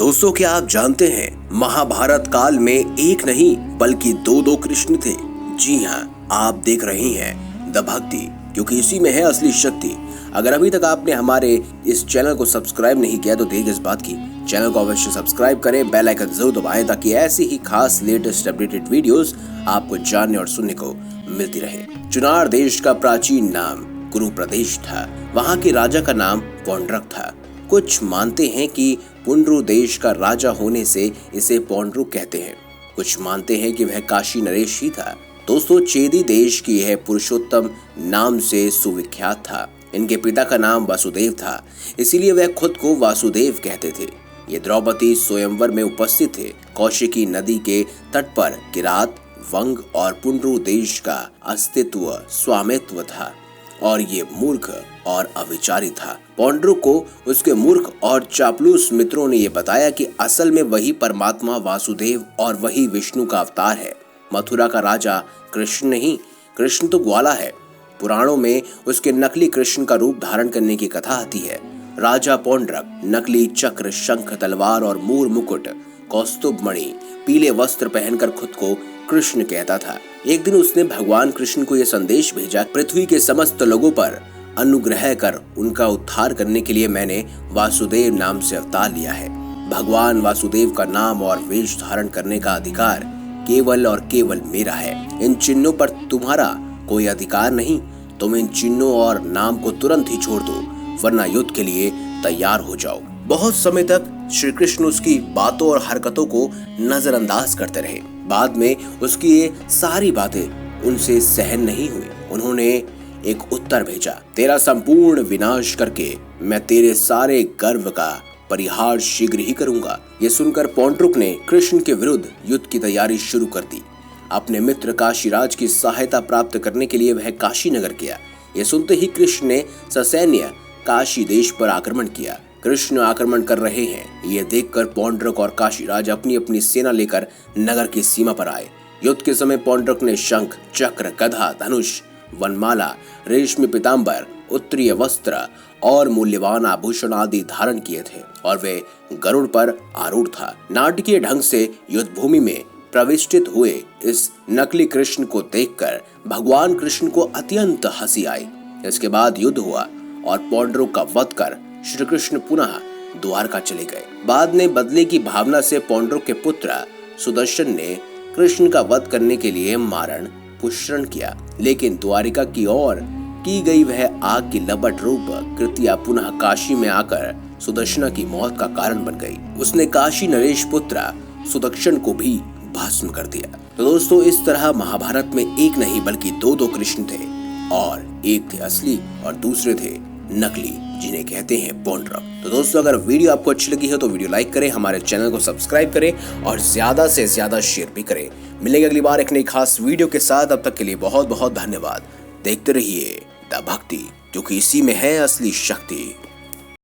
दोस्तों, क्या आप जानते हैं महाभारत काल में एक नहीं बल्कि दो कृष्ण थे। जी हाँ, आप देख रहे हैं द भक्ति, क्योंकि इसी में है असली शक्ति। अगर अभी तक आपने हमारे इस चैनल को सब्सक्राइब नहीं किया तो देर किस बात की, चैनल को अवश्य सब्सक्राइब करें, बेल आइकन जरूर दबाएं ताकि ऐसी ही खास लेटेस्ट अपडेटेड वीडियोस आपको जानने और सुनने को मिलती रहे। चुनार देश का प्राचीन नाम कुरु प्रदेश था। वहाँ के राजा का नाम पौंड्रक था। कुछ मानते हैं कि पुंड्रु देश का राजा होने से इसे पौंड्रु कहते हैं। कुछ मानते हैं कि वह काशी नरेश ही था। दोस्तों, चेदी देश की यह पुरुषोत्तम नाम से सुविख्यात था। इनके पिता का नाम वासुदेव था, इसीलिए वह खुद को वासुदेव कहते थे। ये द्रौपदी स्वयंवर में उपस्थित थे। कौशिकी नदी के तट पर किरात, वंग और पुंड्रु देश का अस्तित्व स्वामित्व था और ये मूर्ख और अविचारी था। पौंड्रु को उसके मूर्ख और चापलूस मित्रों ने यह बताया कि असल में वही परमात्मा वासुदेव और वही विष्णु का अवतार है। मथुरा का राजा कृष्ण नहीं, कृष्ण तो ग्वाला है। पुराणों में उसके नकली कृष्ण का रूप धारण करने की कथा आती है। राजा पौंड्रक नकली चक्र, शंख, तलवार और मूर मुकुट, कौस्तुभ मणि, पीले वस्त्र पहनकर खुद को कृष्ण कहता था। एक दिन उसने भगवान कृष्ण को यह संदेश भेजा, पृथ्वी के समस्त लोगों पर अनुग्रह कर उनका उद्धार करने के लिए मैंने वासुदेव नाम से अवतार लिया है। भगवान वासुदेव का नाम और वेश धारण करने का अधिकार केवल और केवल मेरा है। इन चिन्हों पर तुम्हारा कोई अधिकार नहीं। तुम इन चिन्हों और नाम को तुरंत ही छोड़ दो, वरना युद्ध के लिए तैयार हो जाओ। बहुत समय तक श्री कृष्ण उसकी बातों और हरकतों को नजरअंदाज करते रहे। बाद में उसकी ये सारी बातें उनसे सहन नहीं हुई। उन्होंने एक उत्तर भेजा, तेरा संपूर्ण विनाश करके मैं तेरे सारे गर्व का परिहार शीघ्र ही करूंगा। ये सुनकर पौंड्रुक ने कृष्ण के विरुद्ध युद्ध की तैयारी शुरू कर दी। अपने मित्र काशीराज की सहायता प्राप्त करने के लिए वह काशी नगर गया। ये सुनते ही कृष्ण ने ससैन्य काशी देश पर आक्रमण किया। कृष्ण आक्रमण कर रहे हैं, यह देखकर पौंड्रक और काशीराज अपनी अपनी सेना लेकर नगर की सीमा पर आए। युद्ध के समय पौंड्रक ने शंख, चक्र, गदा, धनुष, वनमाला, रेशमी पीतांबर, उत्तरीय वस्त्र और मूल्यवान आभूषण आदि धारण किए थे और वे गरुड़ पर आरूढ़ था। नाटकीय ढंग से युद्ध भूमि में प्रविष्टित हुए इस नकली कृष्ण को देखकर भगवान कृष्ण को अत्यंत हंसी आई। इसके बाद युद्ध हुआ और पौंड्रक का वध कर श्री कृष्ण पुनः द्वारका चले गए। बाद में बदले की भावना से पौंड्रक के पुत्र सुदर्शन ने कृष्ण का वध करने के लिए मारण पुष्करण किया, लेकिन द्वारिका की ओर की गई वह आग की लपट रूप कृतिया पुनः काशी में आकर सुदर्शन की मौत का कारण बन गई। उसने काशी नरेश पुत्र सुदर्शन को भी भस्म कर दिया। तो दोस्तों, इस तरह महाभारत में एक नहीं बल्कि दो कृष्ण थे और एक थे असली और दूसरे थे नकली, जिन्हें कहते हैं पौंड्रक। तो दोस्तों, अगर वीडियो आपको अच्छी लगी है तो वीडियो लाइक करें, हमारे चैनल को सब्सक्राइब करें और ज्यादा से ज्यादा शेयर भी करें। मिलेंगे अगली बार एक नई खास वीडियो के साथ। अब तक के लिए बहुत बहुत धन्यवाद। देखते रहिए द भक्ति, क्योंकि इसी में है असली शक्ति।